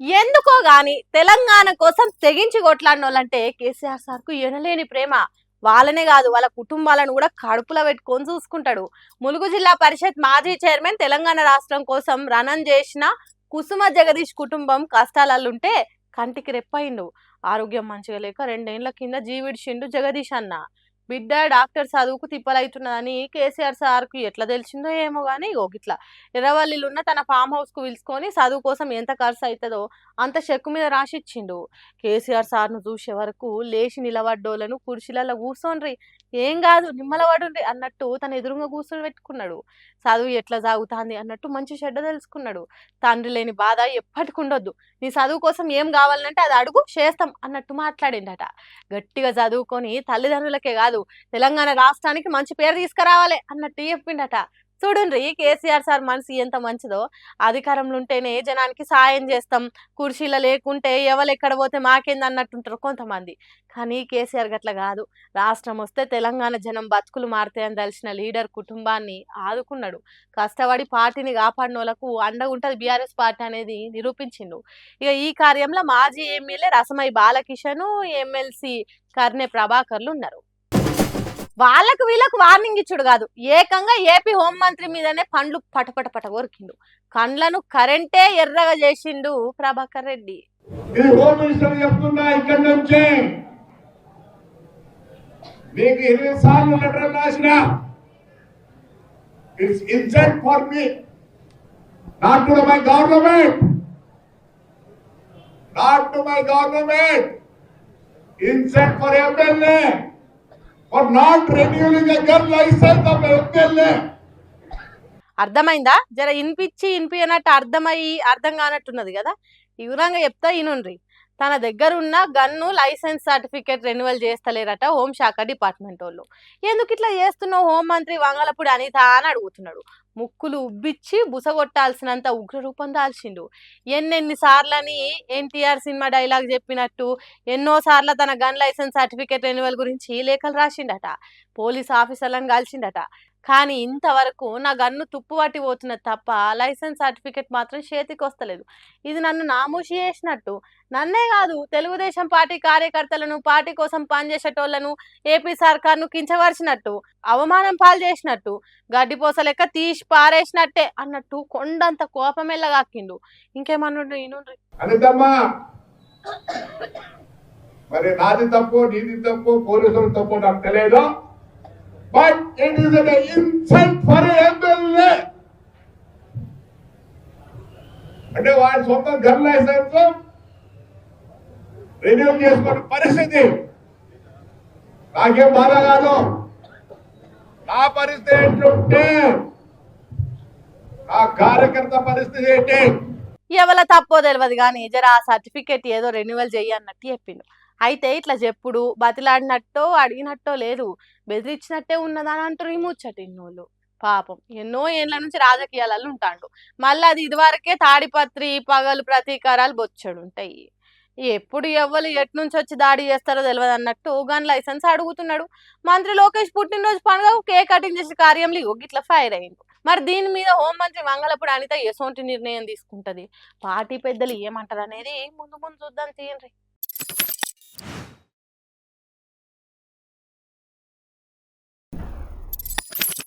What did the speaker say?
ఎందుకో గాని తెలంగాణ కోసం తెగించి కొట్లాడినోళ్ళంటే కేసీఆర్ సార్ కు ఎనలేని ప్రేమ. వాళ్ళనే కాదు వాళ్ళ కుటుంబాలను కూడా కడుపులో పెట్టుకొని చూసుకుంటాడు. ములుగు జిల్లా పరిషత్ మాజీ చైర్మన్ తెలంగాణ రాష్ట్రం కోసం రణం చేసిన కుసుమ జగదీష్ కుటుంబం కష్టాలల్లుంటే కంటికి రెప్పయిండు. ఆరోగ్యం మంచిగా లేక 2 ఏళ్ల కింద జీవిడిచిండు జగదీష్ అన్న. బిడ్డ డాక్టర్ చదువుకు తిప్పలైతున్నదని కేసీఆర్ సార్కు ఎట్లా తెలిసిందో ఏమో గానీ ఇట్లా ఎర్రవల్లిలో ఉన్న తన ఫామ్ హౌస్ కు పిలుచుకొని చదువు కోసం ఎంత ఖర్చు అవుతుందో అంత చెక్కు మీద రాసిచ్చిండు. కేసీఆర్ సార్ను చూసే వరకు లేచి నిలబడ్డోళ్ళను కుర్చీలలో కూర్చోండ్రి, ఏం కాదు నిమ్మలవాడుండ్రి అన్నట్టు తన ఎదురుగా కూర్చొని పెట్టుకున్నాడు. చదువు ఎట్లా సాగుతాంది అన్నట్టు మంచి చెడ్డ తెలుసుకున్నాడు. తండ్రి లేని బాధ ఎప్పటికుండొద్దు, నీ చదువు కోసం ఏం కావాలంటే అది అడుగు చేస్తాం అన్నట్టు మాట్లాడిండట. గట్టిగా చదువుకొని తల్లిదండ్రులకే కాదు తెలంగాణ రాష్ట్రానికి మంచి పేరు తీసుకురావాలి అన్నట్టు చెప్పిండట. చూడండి కేసీఆర్ సార్ మనసు ఎంత మంచిదో. అధికారంలో ఉంటేనే జనానికి సాయం చేస్తాం, కుర్చీలో లేకుంటే ఎవరు ఎక్కడ పోతే మాకేంది అన్నట్టుంటారు కొంతమంది. కానీ కేసీఆర్ గట్ల కాదు. రాష్ట్రం వస్తే తెలంగాణ జనం బతుకులు మారుతాయని తెలిసిన లీడర్ కుటుంబాన్ని ఆదుకున్నాడు. కష్టపడి పార్టీని కాపాడినోళ్లకు అండగా ఉంటది బీఆర్ఎస్ పార్టీ అనేది నిరూపించిండు. ఇక ఈ కార్యంలో మాజీ ఎమ్మెల్యే రసమై బాలకిషన్, ఎమ్మెల్సీ కర్నె ప్రభాకర్లు ఉన్నారు. వాళ్ళకు వీళ్ళకు వార్నింగ్ ఇచ్చుడు కాదు, ఏకంగా ఏపీ హోంమంత్రి మీదనే పండ్లు పటపట కొరికిండు. కండ్లను కరెంటే ఎర్రగా చేసిండు ప్రభాకర్ రెడ్డి. అర్థమైందా? జర ఇనిపియనట్టు అర్థం కానట్టున్నది కదా. ఈ విధంగా చెప్తా ఇనుండ్రి. తన దగ్గర ఉన్న గన్ను లైసెన్స్ సర్టిఫికేట్ రెన్యువల్ చేస్తలేరట హోంశాఖ డిపార్ట్మెంట్ వాళ్ళు. ఎందుకు ఇట్లా చేస్తున్నావు హోంమంత్రి వంగలపూడి అనిత అని అడుగుతున్నాడు. ముక్కులు ఉబ్బిచ్చి బుసగొట్టాల్సినంత ఉగ్రరూపం దాల్చిండు. ఎన్నెన్ని సార్లని ఎన్టీఆర్ సినిమా డైలాగ్ చెప్పినట్టు ఎన్నోసార్లు తన గన్ లైసెన్స్ సర్టిఫికేట్ రెన్యువల్ గురించి లేఖలు రాసిండట, పోలీస్ ఆఫీసర్లను కలిసిండట. కానీ ఇంతవరకు నా గన్ను తుప్పు పట్టి పోతున్నది తప్ప లైసెన్స్ సర్టిఫికేట్ మాత్రం చేతికి వస్తలేదు. ఇది నన్ను నామూషి చేసినట్టు, నన్నే కాదు తెలుగుదేశం పార్టీ కార్యకర్తలను, పార్టీ కోసం పనిచేసేటోళ్లను, ఏపీ సర్కార్ను కించపరిచినట్టు, అవమానం పాలు చేసినట్టు, గడ్డిపోస లెక్క తీసి పారేసినట్టే అన్నట్టు కొండంత కోపం ఎల్లగాకిండు. ఇంకేమన్నా ఈనుండ్రి. మరి నాది తప్పు నీది తప్పు పోలీసులు తప్పు నాకు తెలియదు. But it is an insult for a MLA. అంటే వాడి సొంత గన్ లైసెన్స్ రెన్యూ చేసుకునే పరిస్థితి నాకేం బాధ కాదు. నా పరిస్థితి ఏంటంటే నా కార్యకర్త పరిస్థితి ఏంటి? ఎవల తప్పో తెలియదు కానీ జర ఆ సర్టిఫికేట్ ఏదో రెన్యువల్ చెయ్యన్నట్టు చెప్పిండు. అయితే ఇట్లా చెప్పుడు బతిలాడినట్టో అడిగినట్టో లేదు, బెదిరించినట్టే ఉన్నదని అంటారు ఈ ముచ్చటి ఇన్నోళ్ళు. పాపం ఎన్నో ఏళ్ల నుంచి రాజకీయాలలో ఉంటాడు. మళ్ళీ అది ఇదివరకే తాడిపత్రి పగలు ప్రతీకారాలు బొచ్చడు ఉంటాయి. ఎప్పుడు ఎవ్వరు ఎట్నుంచి వచ్చి దాడి చేస్తారో తెలియదు అన్నట్టు గన్ లైసెన్స్ అడుగుతున్నాడు. మంత్రి లోకేష్ పుట్టినరోజు పండుగ కేక్ కటింగ్ చేసే కార్యంలో ఇట్లా ఫైర్ అయింది. మరి దీని మీద హోంమంత్రి వంగలపూడి అనిత ఎసోంటి నిర్ణయం తీసుకుంటది, పార్టీ పెద్దలు ఏమంటారు అనేది ముందు చూద్దాం తీయండి.